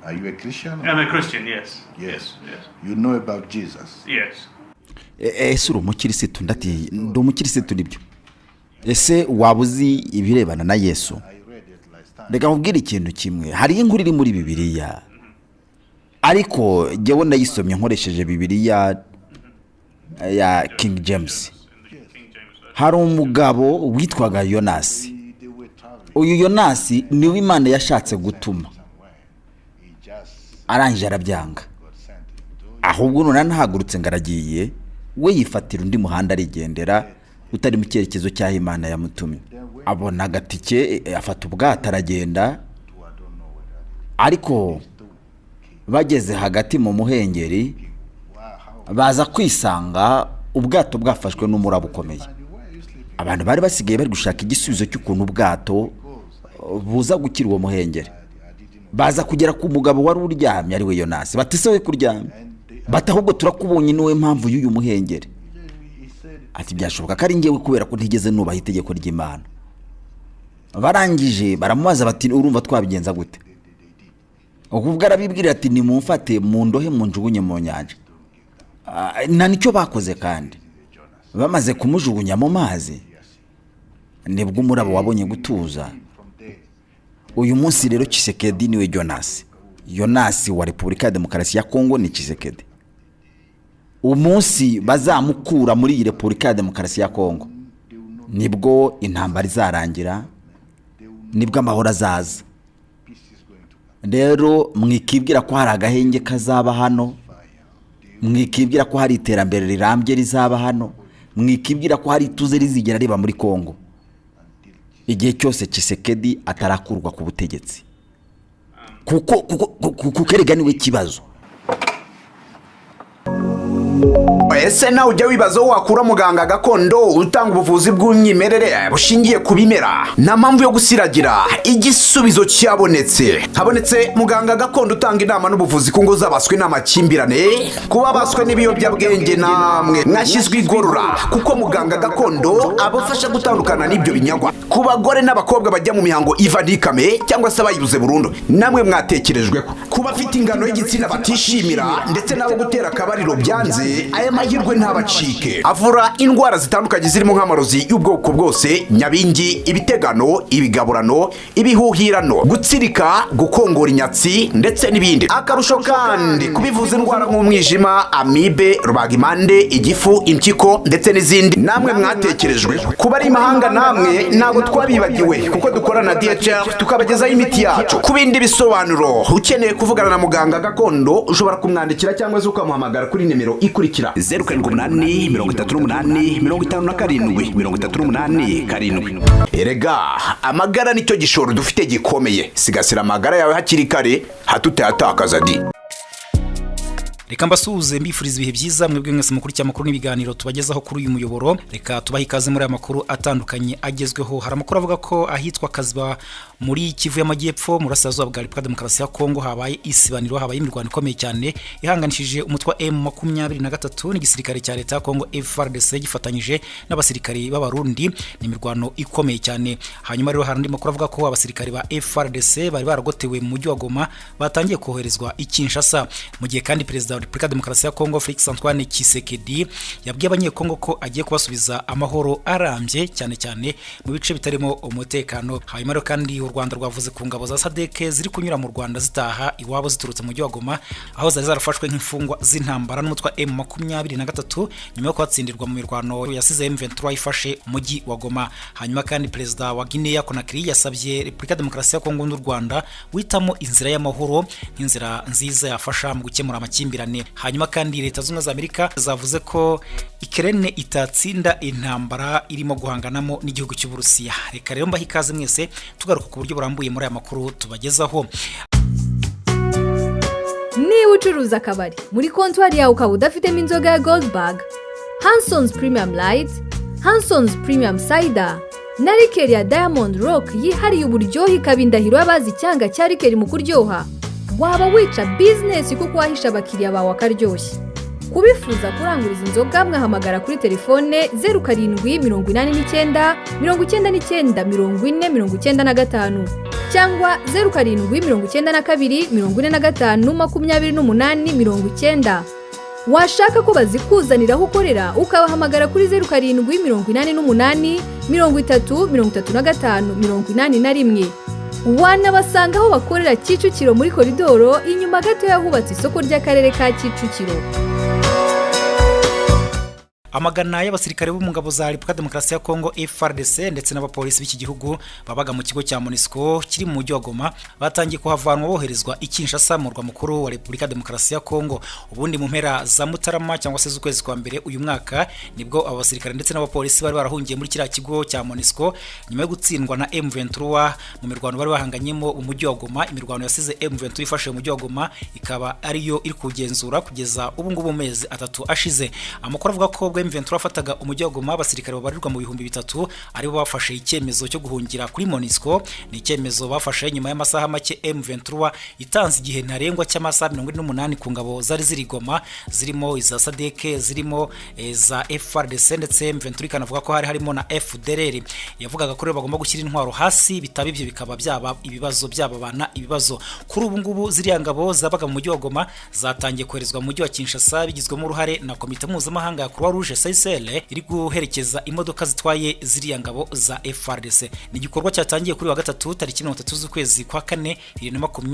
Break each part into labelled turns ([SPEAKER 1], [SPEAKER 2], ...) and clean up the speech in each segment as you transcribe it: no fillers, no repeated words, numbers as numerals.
[SPEAKER 1] Are you a Christian?
[SPEAKER 2] I'm a Christian, yes.
[SPEAKER 1] Yes. You know about Jesus?
[SPEAKER 2] Yes.
[SPEAKER 3] Ese uri umukirisitu? Ndati ndi umukirisitu nibyo. Ese wabuzi ibirebana na Yesu? Reka nkubwire ikintu kimwe. Hari inkuru iri muri Bibiliya. Ariko jyewe ndayisomye nkoresheje Bibiliya ya King James. Hari umugabo witwaga Yonasi. Uyu Yonasi niwe Imana yashatse gutuma. Arangije arabyanga. Ahubwo none ntahagurutse ngaragiye we yifatira undi muhanda arigendera utari mu cyerekezo cyaho Imana yamutumye. Abona agatike afata ubwato aragenda, ariko bageze hagati mu muhengeri baza kwisanga ubwato bwafashwe n'umuraba ukomeye. Abantu bari basigaye bari gushaka igisubizo cy'ukuntu ubwato buza gukira uwo muhengeri. Baza kugera ku mugabo wari uryamye ari we Yonasi. Batise we kuryamye. Batahubwo turakubonye niwe mpamvu y'uyu muhengeri. Ati byashoboka ko ari ngewe kubera ko ntigeze nubaha itegeko ry'Imana. Barangije baramubaza bati urumva twabigenza gute? Ukubwo arabibwira ati ni mumfate mu ndohe mu njugunye mu nyanja. Na nicyo bakoze kandi. Bamaze kumujugunya mu mazi. Nibwo umurabo wabonye gutuza. Uyu munsi rero Tshiseked niwe Jonas. Yonasi wa Repubulika ya Demokarasi ya Kongo ni Tshiseked. Umunsi bazamukura muri iyi Repubulika ya Demokarasi ya Kongo, nibwo intambara izarangira, nibwo amahoro azaza. Rero mwikibwira ko hari agahenge kazaba hano, mwikibwira ko hari iterambere rirambye rizaba hano, mwikibwira ko hari ituze rizigera riba muri Kongo igihe cyose Tshiseked atarakurwa ku butegetsi. Kuko kerega niwe kibazo.
[SPEAKER 4] Ese nawe ujya wibaza wakura muganga gakondo utanga ubuvuzi bw'umwimerere bushingiye ku bimera? Nta mpamvu yo gusiragira, igisubizo cyabonetse. Habonetse muganga gakondo utanga inama n'ubuvuzi ku ngo zabaswe n'amakimbirane, kuba baswe n'ibiyobyabwenge namwe mwashyizwe igorora, kuko muganga gakondo abafasha gutandukana n'ibyo binyagwa. Ku bagore n'abakobwa bajya mu mihango iva ntikame cyangwa se bayibuze burundu, namwe mwatekerejweho. Ku bafite ingano y'igitsina batishimira ndetse n'abo gutera akabariro byanze, aya mahirwe ntabacike. Avura indwara zitandukanye zirimo nk'amarozi y'ubwoko bwose, nyabingi, ibitegano, ibigaburano, ibihuhirano, gutsirika, gukongora inyatsi ndetse n'ibindi. Akarusho kandi kubivuza indwara nk'umwijima, amibe, rubagimpande, igifu, impyiko ndetse n'izindi, namwe mwatekerejwe. Kuba ari imahanga namwe ntabwo twabibagiwe, kuko dukorana na DHR tukabagezaho imiti yacu. Ku bindi bisobanuro ukeneye kuvugana na muganga gakondo ushobora kumwandikira cyangwa se ukamuhamagara kuri nimero ikurikira 0788 Erega amagara nicyo gishoro dufite gikomeye. Sigasira amagara yawe hakiri kare hatutayatakaza di.
[SPEAKER 5] Reka mbasuhuze mbifuriza ibihe byiza mwebwe mwese mukuru cy'amakuru n'ibiganiro tubagezaho kuri uyu muyoboro. Reka tubaha ikaze muri aya makuru atandukanye agezweho. Hari amakuru avuga ko ahitwa Kaziba muri Kivu y'Amajyepfo mu Burasirazuba bwa Repubulika ya Demokarasi ya Kongo habaye isibaniro, habaye imirwano ikomeye cyane ihanganishije umutwe wa M23 n'igisirikare cya leta ya Kongo FARDC gifatanyije n'abasirikari b'Abarundi. Ni imirwano ikomeye cyane. Hanyuma rero hari andi makuru avuga ko abasirikari ba FARDC bari baragotewe mu mujyi wa Goma batangiye koherezwa i Kinshasa, mu gihe kandi Perezida wa Repubulika ya Demokarasi ya Kongo Felix Antoine Tshiseked yabwiye abanyekongo ko agiye kubasubiza amahoro arambye cyane cyane mu bice bitarimo umutekano. Hanyuma rero kandi u Rwanda rwavuze ku ngabo za SADC ziri kunyura mu Rwanda zitaha iwabo ziturutse mu mujyi wa Goma, aho zari zarafashwe nk'imfungwa z'intambara n'umutwe M23 nyuma yo kwatsindirwa mu mirwano yasize M23 ifashe umujyi wa Goma. Hanyuma kandi Perezida wa Guinea Conakry yasabye Repubulika ya Demokarasi ya Kongo n'u Rwanda witamo inzira y'amahoro nk'inzira nziza yafasha mu gukemura amakimbirane. Hanyuma kandi Leta Zunze za Amerika zavuze ko Ukraine itatsinda intambara irimo guhanganamo n'igihugu cy'u Burusiya. Reka rero mbaha ikaze mwese tugaruka ku buryo burambuye muri aya makuru tubagezaho.
[SPEAKER 6] Niba ucuruza akabari muri kontwari yawe ukaba udafitemo inzoga ya Goldberg, Hanson's Premium Light, Hanson's Premium Cider na rikeri ya Diamond Rock yihariye uburyohe ikaba indahiro y'abazi icyanga cya rikeri mu kuryoha, waba wica business kuko wahisha abakiriya bawe akaryoshye. Kubifuza kuranguriza inzoga mwahamagara kuri telefone 0789 99 40 95 cyangwa 0792452890. washaka ko bazikuzanira aho ukorera ukabahamagara kuri 0788303581. wanabasanga aho bakorera Kicukiro muri koridoro inyuma gato yahubatse isoko ry'akarere ka Kicukiro.
[SPEAKER 5] Amagana y'abasirikare bo mu ngabo za Repubulika Demokarasi ya Kongo FARDC ndetse n'abapolisi b'iki gihugu babaga mu kigo cya MONUSCO kiri mu mujyi wa Goma batangiye kuhavanwa boherezwa i Kinshasa mu murwa mukuru wa Repubulika Demokarasi ya Kongo. Ubundi mu mpera za Mutarama cyangwa se z'ukwezi kwa mbere uyu mwaka nibwo abasirikare ndetse n'abapolisi bari barahungiye muri kiriya kigo cya MONUSCO nyuma yo gutsindwa na M23 mu mirwano bari bahanganyemo umujyi wa Goma. Imirwano yasize M23 ifashe umujyi wa Goma ikaba ariyo iri kugenzura kugeza ubu ngubu mezi 3 ashize. Amakuru avuga ko M23 afataga umujyi wa Goma abasirikare babarirwa mu 3,000 aribo bafashe icyemezo cyo guhungira kuri MONUSCO. Ni icyemezo bafashe nyuma y'amasaha make M23 itanze igihe ntarengwa cy'amasaha 48 ku ngabo zari ziri Goma zirimo iza SADC zirimo za FARDC ndetse M23 kanavuga ko hari harimo na FDLR. Yavugaga ko bagomba gushyira intwaro hasi bitaba ibyo bikaba byaba ibibazo byababana ibibazo. Kuri ubu ngubu ziriya ngabo zabaga mu mujyi wa Goma zatangiye koherezwa mu mujyi wa Kinshasa bigizwemo uruhare na komite mpuzamahanga ya Croix Rouge iri guherekeza imodoka zitwaye ziriya ngabo za FARDC. Ni igikorwa cyatangiye kuri wa gatatu tariki 30 z'ukwezi kwa 4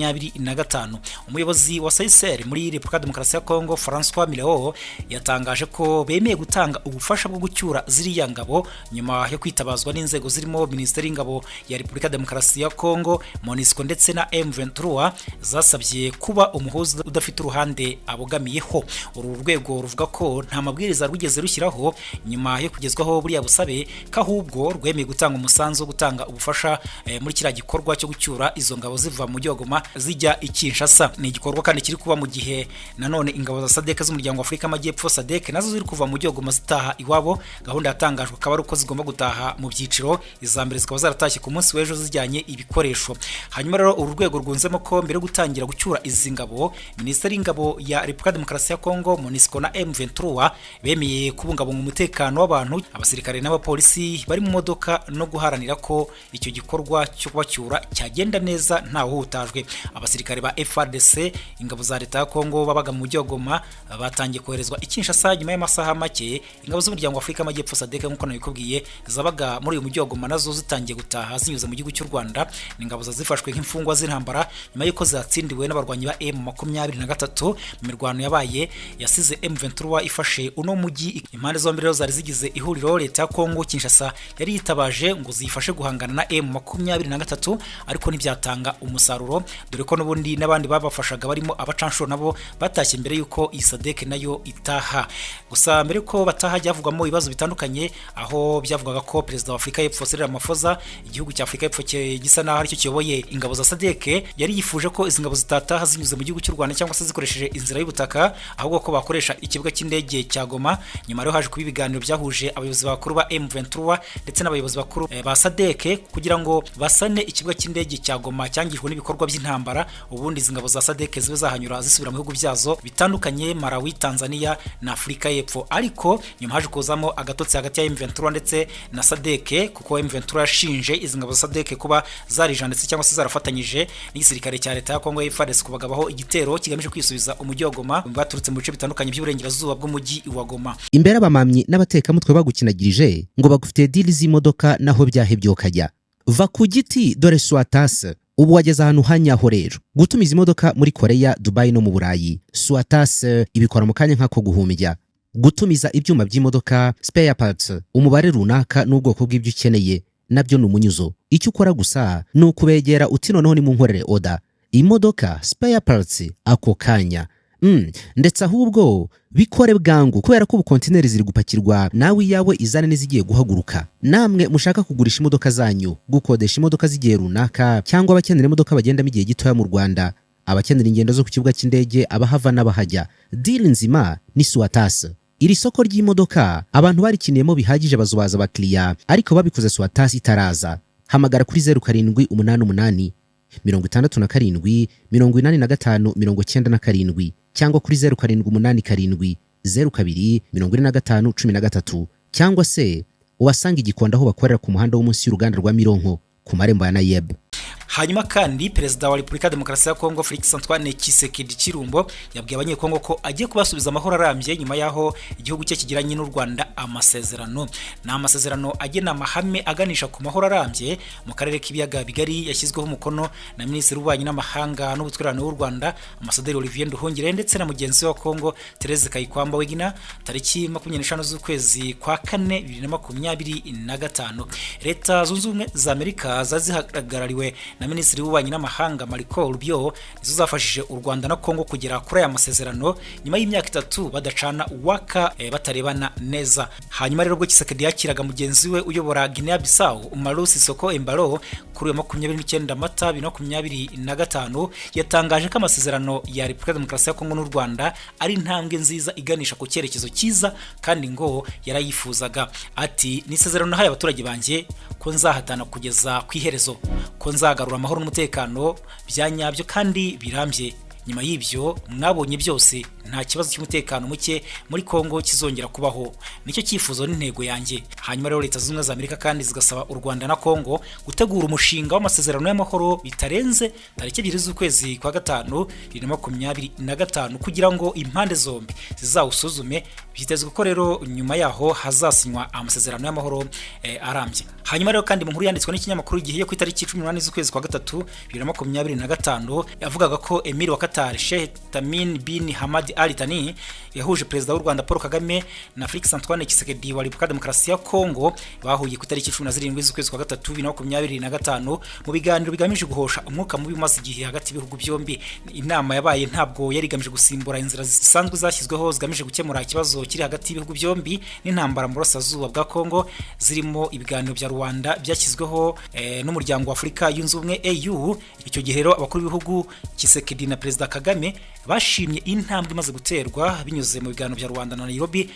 [SPEAKER 5] 2025. Umuyobozi wa Seychelles muri Repubulika Demokarasi ya Kongo François Mileo yatangaje ko bemeye gutanga ubufasha bwo gucyura ziriya ngabo nyuma yo kwitabazwa n'inzego zirimo Minisiteri y'Ingabo ya Repubulika Demokarasi ya Kongo, MONUSCO ndetse na M23 zasabye kuba umuhuza udafite uruhande abogamiyeho. Uru rwego ruvuga ko nta mabwiriza rwigeze rushyiraho nyuma yo kugezwaho buriya busabe kahubwo rwemeye gutanga umusanzu wo gutanga ubufasha muri kiriya gikorwa cyo gucyura izo ngabo ziva mu mujyi wa Goma zijya i Kinshasa. Ni igikorwa kandi kiri kuba mu gihe nanone ingabo za SADC z'umuryango wa Afurika y'Amajyepfo SADC nazo ziri kuva mu mujyi wa Goma zitaha iwabo. Gahunda yatangajwe akaba ari uko zigomba gutaha mu byiciro, iza mbere zikaba zaratashye ku munsi w'ejo zijyanye ibikoresho. Hanyuma rero uru rwego rwunzemo ko mbere yo gutangira gucyura izi ngabo, Minisiteri y'Ingabo ya Repubulika Demokarasi ya Kongo, MONUSCO na M23 bemeye kubungabunga umutekano w'abantu, abasirikare n'abapolisi bari mu modoka no guharanira ko icyo gikorwa cyo kubacyura cyagenda neza nta hutajwe. Abasirikare ba FARDC ingabo za leta ya Kongo babaga mu mujyi wa Goma batangiye koherezwa i Kinshasa nyuma y'amasaha make. Ingabo z'umuryango wa Afurika y'Amajyepfo SADC nk'uko nabikubwiye zabaga muri uyu mujyi wa Goma nazo zitangiye gutaha zinyuze mu gihugu cy'u Rwanda. Ni ingabo zifashwe nk'imfungwa z'intambara nyuma y'uko zatsindiwe n'abarwanyi ba M23 mu mirwano yabaye yasize M23 ifashe uno mujyi. Impande zombi rero zari zigize ihuriro leta ya Kongo Kinshasa yari yitabaje ngo zifashe guhangana na M23 ariko ntibyatanga umusaruro, dore ko n'ubundi n'abandi babafashaga barimo abacanshuro nabo batashye mbere yuko SADC nayo itaha. Gusa mbere ko bataha byavugwamo ibibazo bitandukanye, aho byavugaga ko perezida wa Afurika y'Epfo Cyril Ramaphosa igihugu cya Afurika y'Epfo gisa naho ari cyo kiyoboye ingabo za SADC yari yifuje ko izi ngabo zitataha zinyuze mu gihugu cy'u Rwanda cyangwa se zikoresheje inzira y'ubutaka, ahubwo ko bakoresha ikibuga cy'indege cya Goma. Nyuma rero haje kuba ibiganiro byahuje abayobozi bakuru ba M23 ndetse n'abayobozi bakuru ba SADC kugira ngo basane ikibuga cy'indege cya Goma cyangijwe n'ibikorwa by'intambara, ubundi izi ngabo za SADC zibe zahanyura zisubira mu bihugu byazo bitandukanye, Malawi, Tanzania na Afurika y'Epfo. Ariko nyuma haje kuzamo agatotsi hagati ya M23 ndetse na SADC kuko M23 yashinje izi ngabo za SADC kuba zarijanditse cyangwa se zarafatanyije n'igisirikare cya leta ya Kongo FARDC kubagabaho igitero kigamije kwisubiza umujyi wa Goma baturutse mu bice bitandukanye by'uburengerazuba bw'umujyi wa Goma.
[SPEAKER 2] Imbere abamamyi n'abatekamutwe bagukinagirije ngo bagufitiye deal z'imodoka naho byahebye ukajya va ku giti dore Swatas. Ubu wageze ahantu hanyaho rero gutumiza imodoka muri Korea, Dubai no mu Burayi. Swatas ibikora mu kanya nk'ako guhumbya, gutumiza ibyuma by'imodoka, spare parts, umubare runaka n'ubwoko bw'ibyo ukeneye nabyo n'umunyuzo. Icyo ukora gusa ni ukubegera uti noneho ni mu nkorere order imodoka, spare parts ako kanya. Ndetse ahubwo bikore bwangu kubera ko ubukontineri ziri gupakirwa nawe yawe izane n'izigiye guhaguruka. Namwe mushaka kugurisha imodoka zanyu, gukodesha imodoka zigiye runaka cyangwa abakenera imodoka bagendamo igihe gitoya mu Rwanda, abakenera ingendo zo ku kibuga cy'indege, abahava n'abahajya, deal nzima ni Swatas. Iri soko ry'imodoka abantu barikiniyemo bihagije bazubaza abakiriya, ariko babikoze Swatas itaraza. Hamagara kuri 0788 67 85 97 cyangwa kuri 0787 02 45 13 cyangwa se ubasanga igikondo aho bakorera ku muhanda wo munsi y'uruganda rwa Mironko ku marembo ya Nayeb.
[SPEAKER 5] Hanyuma kandi perezida wa Repubulika ya Demokarasi ya Kongo Felix Antoine Tshiseked Chirumbo yabwiye abanyekongo ko agiye kubasubiza amahoro arambye nyuma yaho igihugu cye kigiranye n'u Rwanda amasezerano. Ni amasezerano agena amahame aganisha ku mahoro arambye mu karere k'ibiyaga bigari yashyizweho umukono na Minisitiri w'Ububanyi n'Amahanga n'Ubutwererane w'u Rwanda Ambasaderi Olivier Nduhungire ndetse na mugenzi wa Kongo Therese Kayikwamba Wegina tariki 25 z'ukwezi kwa 4 2025. Leta Zunze Ubumwe za Amerika zazihagarariwe na Minisitiri w'Ububanyi n'Amahanga Marco Rubio nizo zafashije u Rwanda na Kongo kugera kuri aya masezerano nyuma y'imyaka 3 badacana uwaka batarebana neza. Hanyuma rero ubwo Tshiseked yakiraga mugenzi we uyobora Guinea Bissau Umaro Sisoko Embalo kuri 29 Mata 2025 yatangaje ko amasezerano ya Repubulika ya Demokarasi ya Kongo n'u Rwanda ari intambwe nziza iganisha ku cyerekezo cyiza kandi ngo yarayifuzaga. Ati ni isezerano nahaye abaturage banjye ko nzahatana kugeza ku iherezo, ko nzagarura amahoro n'umutekano byanyabyo kandi birambye. Nyuma y'ibyo mwabonye byose nta kibazo cy'umutekano muke muri Kongo kizongera kubaho, nicyo cyifuzo n'intego yanjye. Hanyuma rero Leta Zunze Ubumwe za Amerika kandi zigasaba u Rwanda na Kongo gutegura umushinga w'amasezerano y'amahoro bitarenze tariki 2 z'ukwezi kwa 5 2025 kugira ngo impande zombi zizawusuzume. Byitezwe ko rero nyuma yaho hazasinywa amasezerano y'amahoro arambye. Hanyuma rero kandi mu nkuru yanditswe n'ikinyamakuru Igihe yo ku itariki 18 z'ukwezi kwa 3 2025 yavugaga ko Emir wa Qatar Sheikh Tamim bin Hamad Al Thani yahuje perezida w'u Rwanda Paul Kagame na Felix Antoine Tshiseked wa Repubulika ya Demokarasi ya Kongo bahuye ku itariki 17 z'ukwezi kwa 3 2025 mu biganiro bigamije guhosha umwuka mubi maze igihe hagati y'ibihugu byombi. Inama yabaye ntabwo yari igamije gusimbura inzira zisanzwe zashyizweho zigamije gukemura ikibazo kiri hagati y'ibihugu byombi n'intambara mu burasirazuba bwa Kongo zirimo ibiganiro bya Rwanda byashyizweho n'umuryango wa Afurika yunze ubumwe AU. Icyo gihe rero abakuru b'ibihugu Tshiseked na Perezida Kagame bashimye intambwe imaze guterwa binyuze mu biganiro bya Rwanda na Nairobi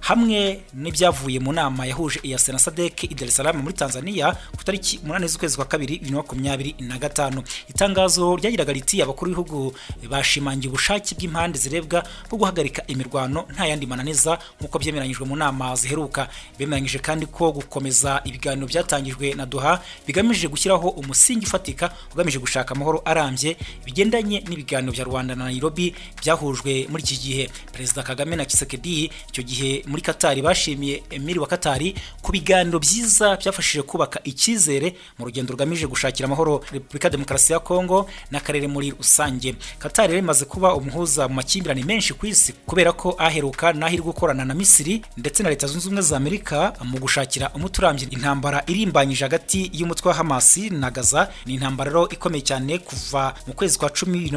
[SPEAKER 5] hamwe n'ibyavuye mu nama yahuje EAC na SADC i Dar es Salaam muri Tanzania ku tariki 8 z'ukwezi kwa 2 2025. Itangazo ryagiraga riti abakuru b'ibihugu bashimangiye ubushake bw'impande zirebwa bwo guhagarika imirwano nta yandi mananiza nk'uko byemeranyijwe mu nama ziheruka. Bemeranyije kandi ko gukomeza ibiganiro byatangijwe na Doha bigamije gushyiraho umusingi ufatika ugamije gushaka amahoro arambye bigendanye n'ibiganiro bya Rwanda na Nairobi byahujwe muri iki gihe. Perezida Kagame na Tshiseked icyo gihe muri Qatar bashimiye Emir wa Qatar ku biganiro byiza byafashije kubaka icyizere mu rugendo rugamije gushakira amahoro Repubulika ya Demokarasi ya Kongo n'akarere muri rusange. Qatar imaze kuba umuhuza mu makimbirane menshi ku isi kubera ko aheruka n'ahiri gukorana na Misiri ndetse na Leta Zunze Ubumwe za Amerika mu gushakira umuturambye intambara irimbanyije hagati y'umutwe wa Hamas na Gaza. Ni intambara rero ikomeye cyane kuva mu kwezi kwa 10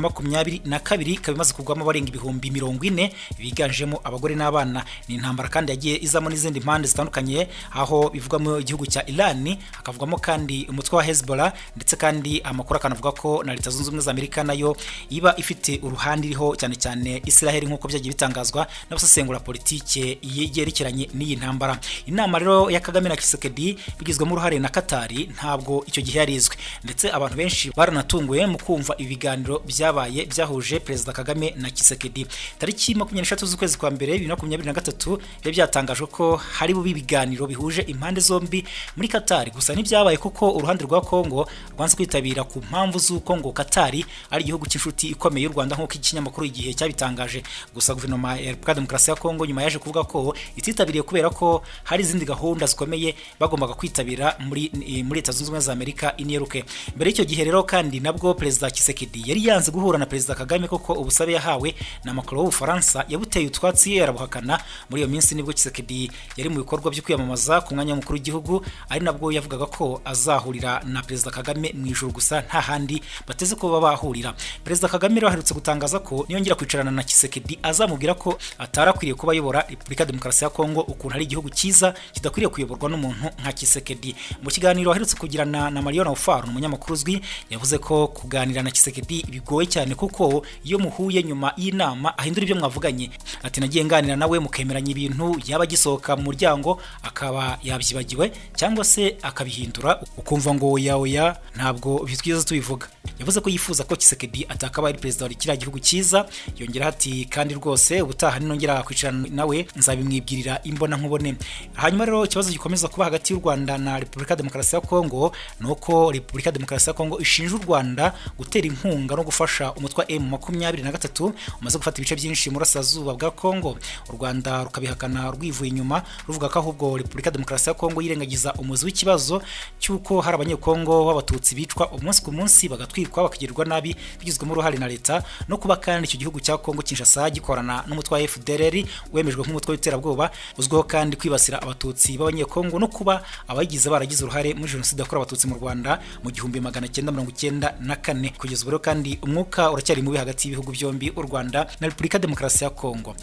[SPEAKER 5] 2022 kabimaze kugwamo abarenga ibihumbi 40 biganjemo abagore n'abana. Ni intambara kandi yagiye izamo n'izindi mpande zitandukanye aho bivuga mu gihugu cya Iran, hakavugamo kandi umutwe wa Hezbollah ndetse kandi amakuru akanavuga ko na Leta Zunze Ubumwe za Amerika nayo iba ifite uruhande iriho cyane cyane Israel nk'uko byagiye bitangazwa n'abasesengura politike yerekeranye n'iyi ntambara. Inama rero ya Kagame na Tshiseked bigizwemo uruhare na Qatar ntabwo icyo gihe yarizwe ndetse abantu benshi baranatunguye mu kumva ibiganiro byabaye byahuje Perezida Kagame na Tshiseked. Tariki 23 z'ukwezi kwa 2 2023 byatangajwe ko hari bubi biganiro bihuje impande zombi muri Qatar. Gusa n'ibyabaye kuko uruhande rwa Kongo rwanze kwitabira ku mpamvu z'uko ngo Qatar ari igihugu cy'inshuti ikomeye y'u Rwanda nk'uko ikinyamakuru Igihe cyabitangaje. Gusa guverinoma ya Repubulika ya Demokarasi ya Kongo nyuma yaje kuvuga ko ititabiriye kubera ko hari izindi gahunda zikomeye bagombaga kwitabira muri Leta Zunze Ubumwe za Amerika iniyeruke. Mbere y'icyo gihe rero kandi nabwo Perezida Tshiseked yari yanze guhura na Perezida Kagame kuko ubusabe yahawe na Macron w'Ubufaransa yabuteye utwatsi yarabuhakana. Muri iyo minsi nibwo Tshiseked yari mu bikorwa byo kwiyamamaza ku mwanya w'umukuru w'igihugu, ari nabwo yavugaga ko azahurira na Perezida Kagame mu ijuru gusa nta handi bateze ko bahurira. Perezida Kagame rero aherutse gutangaza ko niyongera kwicarana na Tshiseked azamubwira ko atarakwiriye kuba yobora Repubulika ya Demokarasi ya Kongo ukuntu ari igihugu cyiza kidakwiriye kuyoborwa n'umuntu nka Tshiseked. Mu kiganiro aherutse kugirana na Marion Ofar umunyamakuru uzwi yavuze ko kuganira na Tshiseked bigoye cyane kuko iyo muhuye nyuma y'inama ahindura ibyo mwavuganye. Ati nagiye nganira nawe mukemeranya ibintu ibintu yaba gisohoka mu muryango akaba yabyibagiwe cyangwa se akabihindura ukumva ngo oya ntabwo bitwiza tubivuga. Yavuze ko yifuza ko Tshiseked atakaba ari perezida wa kiriya gihugu cyiza, yongera ati kandi rwose ubutaha ninongera kwicarana nawe nzabimwibwirira imbona nkubone. Hanyuma rero ikibazo gikomeza kuba hagati y'u Rwanda na Repubulika Demokarasi ya Kongo nuko Repubulika Demokarasi ya Kongo ishinja u Rwanda gutera inkunga no gufasha umutwe M23 umaze gufata ibice byinshi mu burasirazuba bwa Kongo. U Rwanda rukabihakana rwivuye inyuma ruvuga ko ahubwo Repubulika Demokarasi ya Kongo yirengagiza umuzi w'ikibazo cy'uko hari abanyekongo b'abatutsi bicwa umunsi ku munsi bagatwikwa bakagirirwa nabi bigizwemo uruhare na leta, no kuba kandi icyo gihugu cya Kongo Kinshasa gikorana n'umutwe wa FDLR wemejwe nk'umutwe w'iterabwoba uzwiho kandi kwibasira abatutsi b'abanyekongo no kuba abayigize baragize uruhare muri jenoside yakorewe abatutsi mu Rwanda mu 1994. Kugeza ubu kandi umwuka uracyari mubi hagati y'ibihugu byombi, u Rwanda na Repubulika Demokarasi ya Kongo.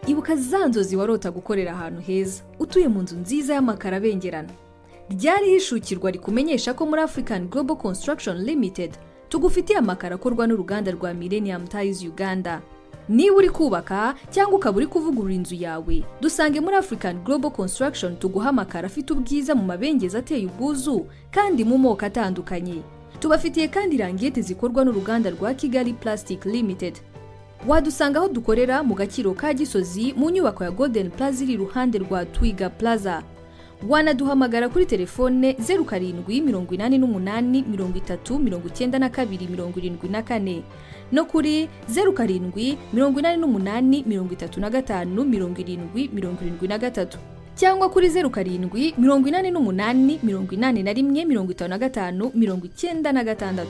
[SPEAKER 6] Ibuka za nzozi warota gukorera ahantu heza utuye mu nzu nziza y'amakaro abengerana. Ryari hishukirwa rikumenyesha ko muri African Global Construction Limited tugufitiye amakaro akorwa n'uruganda rwa Millennium Tiles Uganda. Niba uri kubaka cyangwa ukaba uri kuvugurura inzu yawe, dusange muri African Global Construction tuguha amakaro afite ubwiza mu mabengeza ateye ubwuzu kandi mu moko atandukanye. Tubafitiye kandi rangete zikorwa n'uruganda rwa Kigali Plastic Limited. Wadusanga aho dukorera mu Gakiro ka Gisozi mu nyubako ya Golden Plaza iri iruhande rwa Twiga Plaza. Wanaduhamagara kuri telefone 0788309274 no kuri 0788357073 cyangwa kuri 0788815596.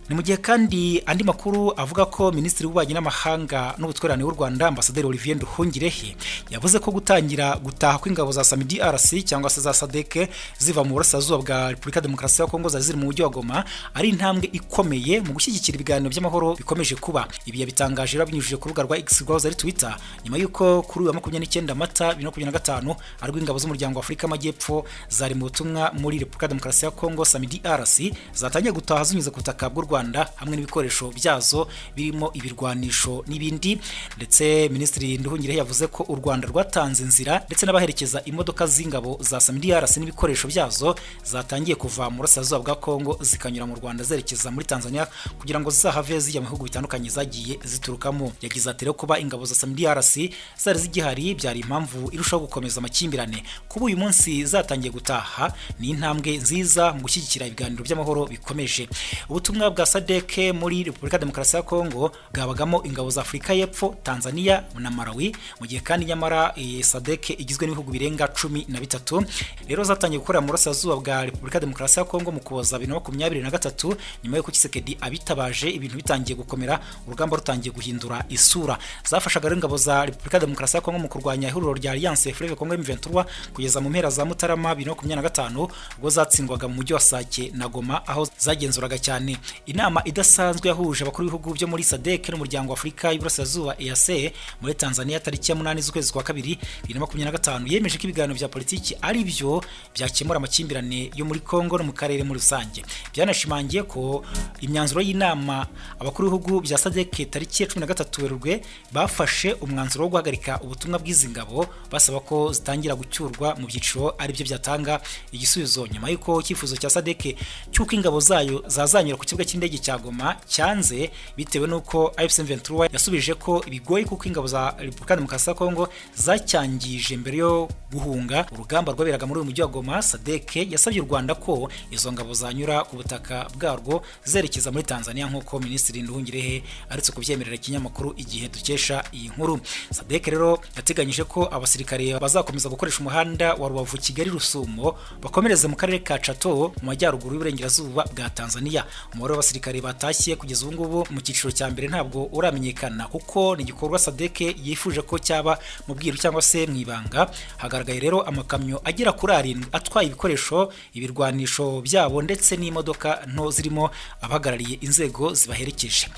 [SPEAKER 5] Ni mu gihe kandi andi makuru avuga ko Minisitiri w'Ububanyi n'Amahanga n'Ubutwererane w'u Rwanda Ambasaderi Olivier Nduhungirehe yavuze ko gutangira gutaha kw'ingabo za DRC cyangwa se za SADC ziva mu burasirazuba bwa Repubulika Demokarasi ya Kongo ziri mu mujyi wa Goma ari intambwe ikomeye mu gushyigikira ibiganiro by'amahoro bikomeje kuba. Ibi yabitangaje binyujije ku rubuga rwa X rwahoze ari Twitter nyuma y'uko kuri uyu wa 29 Mata 2025 ariko ingabo z'umuryango wa Afurika y'Amajyepfo zari mu butumwa muri Repubulika Demokarasi ya Kongo DRC zatangiye gutaha zinyuze ku butaka bw'u Rwanda hamwe n'ibikoresho byazo birimo ibirwanisho n'ibindi. Ndetse Minisitiri Nduhungirehe yavuze ko u Rwanda rwatanze inzira ndetse n'abaherekeza imodoka z'ingabo za DRC n'ibikoresho byazo zatangiye kuva mu burasirazuba bwa Kongo zikanyura mu Rwanda zerekeza muri Tanzania kugira ngo zizahave zijya mu bihugu bitandukanye zagiye ziturukamo. Yagize ati rero kuba ingabo za DRC zari zigihari byari impamvu irushaho gukomeza amakimbirane. Kuba uyu munsi zatangiye gutaha ni intambwe nziza mu gushyigikira ibiganiro by'amahoro bikomeje. Ubutumwa bwa SADC muri Repubulika Demokarasi ya Kongo bwabagamo ingabo za Afurika y'Epfo, Tanzania na Malawi, mu gihe kandi nyamara SADC igizwe n'ibihugu birenga 13. Rero zatangiye gukorera mu burasirazuba bwa Repubulika Demokarasi ya Kongo mu Kuboza 2023 nyuma y'uko Tshiseked abitabaje ibintu bitangiye gukomera, urugamba rutangiye guhindura isura. Zafashaga ingabo za Repubulika Demokarasi ya Kongo mu kurwanya ihuriro rya Alliance Fleuve Congo M23 kugeza mu mpera za Mutarama 2025 ubwo zatsindwaga mu mujyi wa Sake na Goma aho zagenzuraga cyane. Inama idasanzwe yahuje abakuru b'ibihugu byo muri SADC n'umuryango wa Afurika y'Iburasirazuba EAC muri Tanzania tariki ya 8 z'ukwezi kwa 2 2025 yemeje ko ibiganiro bya politiki ari byo byakemura amakimbirane yo muri Kongo no mu karere muri rusange. Byanashimangiye ko imyanzuro y'inama abakuru b'ibihugu bya SADC tariki ya 13 Werurwe bafashe umwanzuro wo guhagarika ubutumwa bw'izingabo basaba ko zitangira gucyurwa mu byiciro ari byo byatanga igisubizo nyuma y'uko cyifuzo cya SADC cy'uko ingabo zayo zazanyura ku kibuga cy'indege cya Goma cyanze bitewe nuko M23 yasubije ko bigoye kuko ingabo za Repubulika Demokarasi ya Kongo zacyangije mbere yo guhunga urugamba rwaberaga muri uyu mujyi wa Goma. SADC yasabye u Rwanda ko izo ngabo zanyura ku butaka bwarwo zerekeza muri Tanzania nk'uko Minisitiri Nduhungirehe aretse kubyemerera ikinyamakuru Igihe dukesha iyi nkuru. SADC rero yateganyije ko abasirikare bazakomeza gukoresha umuhanda wa Rubavu Kigali Rusumo bakomereze mu karere ka Chato mu majyaruguru y'uburengerazuba bwa Tanzania. Umubare w'abasirikare batashye kugeza ubu ngubu mu cyiciro cya mbere ntabwo uramenyekana kuko ni igikorwa SADC yifuje ko cyaba mu bwiru cyangwa se mu ibanga. Hagaragaye rero amakamyo agera kuri 7 atwaye ibikoresho ibirwanisho byabo ndetse n'imodoka nto zirimo abahagarariye inzego zibaherekeje.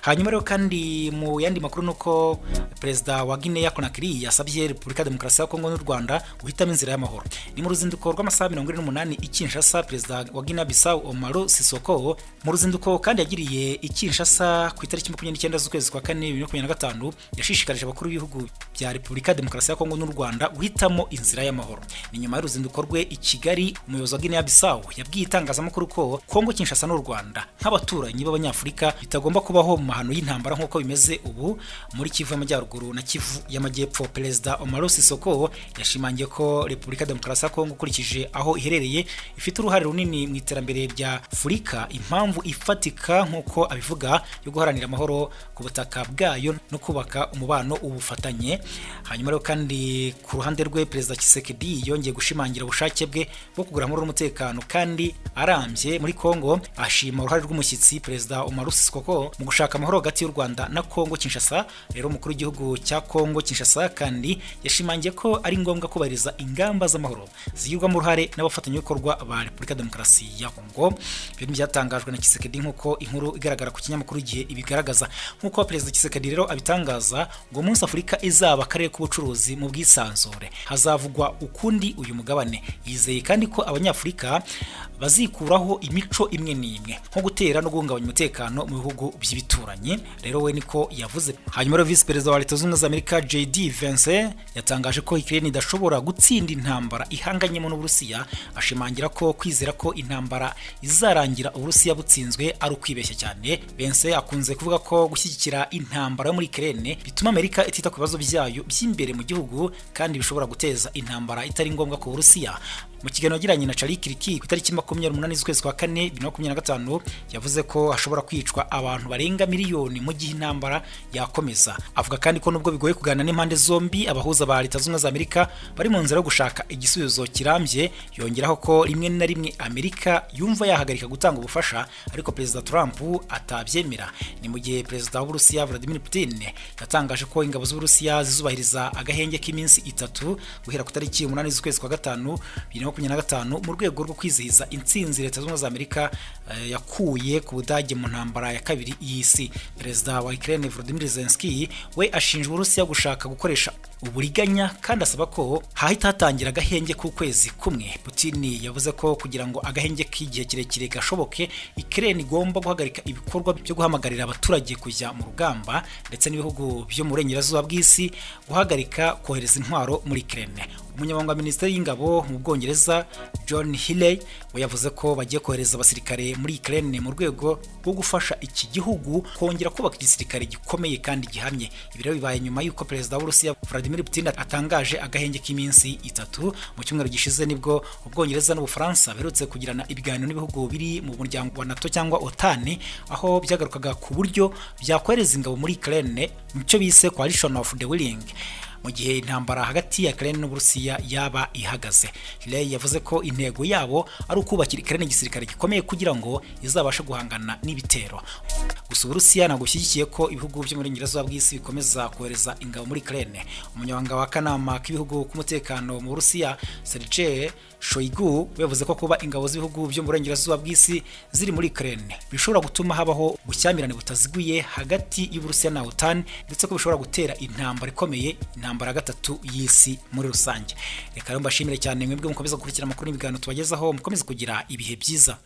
[SPEAKER 5] Hanyuma rero kandi mu yandi makuru nuko Perezida wa Guinea Conakry yasabye Repubulika Demokarasi ya Kongo n'u Rwanda guhitamo inzira y'amahoro. Ni mu ruzinduko rw'amasaha 48 i Kinshasa, Perezida wa Guinea Bissau Omaro Sissoko mu ruzinduko ruzinduko kandi yagiriye i Kinshasa ku itariki 29 z'ukwezi kwa 4 2025 yashishikarije abakuru b'ibihugu bya Repubulika Demokarasi ya Kongo n'u Rwanda guhitamo inzira y'amahoro. Ni nyuma y'uruzinduko rwe i Kigali, umuyobozi wa Guinea Bissau yabwiye itangazamakuru ko Kongo, Kinshasa n'u Rwanda nk'abaturanyi b'abanyafurika bitagomba kubaho mu mahano y'intambara nk'uko bimeze ubu muri Kivu y'Amajyaruguru na Kivu y'Amajyepfo. Perezida Omaro Sisoko yashimangiye ko Repubulika Demokarasi ya Kongo ukurikije aho iherereye ifite uruhare runini mu iterambere rya Afurika, impamvu ifatika nk'uko abivuga yo guharanira amahoro ku butaka bwayo no kubaka umubano ubufatanye. Hanyuma rero kandi ku ruhande rwe Perezida Tshiseked yongeye gushimangira ubushake bwe bwo kugura amahoro n'umutekano kandi arambye muri Kongo, ashima uruhare rw'umushyitsi Perezida Omaro Sisoko mu gushaka amahoro hagati y'u Rwanda na Kongo Kinshasa. Rero umukuru w'igihugu cya Kongo Kinshasa kandi yashimangiye ko ari ngombwa kubahiriza ingamba z'amahoro zigirwamo uruhare n'abafatanyabikorwa ba Repubulika Demokarasi ya Kongo. Ibintu byatangajwe na Tshiseked nk'uko inkuru igaragara ku kinyamakuru igihe ibigaragaza. Nk'uko Perezida Tshiseked rero abitangaza ngo umunsi Afurika izaba akarere k'ubucuruzi mu bwisanzure hazavugwa ukundi uyu mugabane. Yizeye kandi ko abanyafurika bazikuraho imico imwe n'imwe nko gutera no guhungabanya umutekano mu bihugu by'ibituranyi. Rero we niko yavuze. Hanyuma rero Vice Perezida wa Leta Zunze Ubumwe za Amerika JD Vance yatangaje ko Ukraine idashobora gutsinda intambara ihanganyemo n'Uburusiya, ashimangira ko kwizera ko intambara izarangira Uburusiya butsinzwe ari ukwibeshya cyane. Vance akunze kuvuga ko gushyigikira intambara yo muri Ukraine bituma Amerika itita ku bibazo byayo by'imbere mu gihugu kandi bishobora guteza intambara itari ngombwa ku Burusiya. Mu kiganiro yagiranye na Akiri ku itariki 28 z'ukwezi kwa 4 2025 yavuze ko hashobora kwicwa abantu barenga miliyoni mu gihe intambara yakomeza. Avuga kandi ko nubwo bigoye kuganira n'impande zombi, abahuza ba Leta Zunze Ubumwe za Amerika bari mu nzira yo gushaka igisubizo kirambye. Yongeraho ko rimwe na rimwe Amerika yumva yahagarika gutanga ubufasha ariko Perezida Trump atabyemera. Ni mu gihe Perezida w'Uburusiya Vladimir Putin yatangaje ko ingabo z'Uburusiya zizubahiriza agahenge k'iminsi 3 guhera ku tariki 8 z'ukwezi kwa 5 2025 mu rwego rwo kwizihiza intsinzi Leta Zunze Ubumwe za Amerika yakuye ku Budage mu ntambara ya kabiri y'isi. Perezida wa Ukraine Volodymyr Zelensky we ashinja Uburusiya gushaka gukoresha uburiganya kandi asaba ko hahita hatangira agahenge k'ukwezi kumwe. Putin yavuze ko kugira ngo agahenge k'igihe kirekire gashoboke, Ukraine igomba guhagarika ibikorwa byo guhamagarira abaturage kujya mu rugamba ndetse n'ibihugu byo mu burengerazuba bw'isi guhagarika kohereza intwaro muri Ukraine. Umunyamabanga wa Minisiteri y'Ingabo mu Bwongereza John Healey we yavuze ko bagiye kohereza abasirikare muri Ukraine mu rwego rwo gufasha iki gihugu kongera kubaka igisirikare gikomeye kandi gihamye. Ibi rero bibaye nyuma y'uko Perezida w'Uburusiya Vladimir Putin atangaje agahenge k'iminsi 3 mu cyumweru gishize, nibwo Ubwongereza n'Ubufaransa berutse kugirana ibiganiro n'ibihugu biri mu muryango wa NATO cyangwa OTAN, aho byagarukaga ku buryo byakohereza ingabo muri Ukraine mu cyo bise Coalition of the Willing mu gihe intambara hagati ya Ukraine n'Uburusiya yaba ihagaze. Healey yavuze ko intego yabo ari ukubakira Ukraine igisirikare gikomeye kugira ngo izabashe guhangana n'ibitero. Gusa Uburusiya ntabwo bushyigikiye ko ibihugu byo muri Burengerazuba bw'isi bikomeza kohereza ingabo muri Ukraine. Umunyamabanga w'akanama k'ibihugu k'umutekano mu Burusiya Sergei Shoigu yavuze ko kuba ingabo z'ibihugu byo mu Burengerazuba bw'isi ziri muri Ukraine bishobora gutuma habaho gushyamirana butaziguye hagati y'Uburusiya na OTAN ndetse ko bishobora gutera intambara ikomeye, intambara gatatu y'isi muri rusange. Reka rero mbashimire cyane mwebwe mukomeza gukurikira amakuru n'ibiganiro tubagezaho, mukomeze kugira ibihe byiza.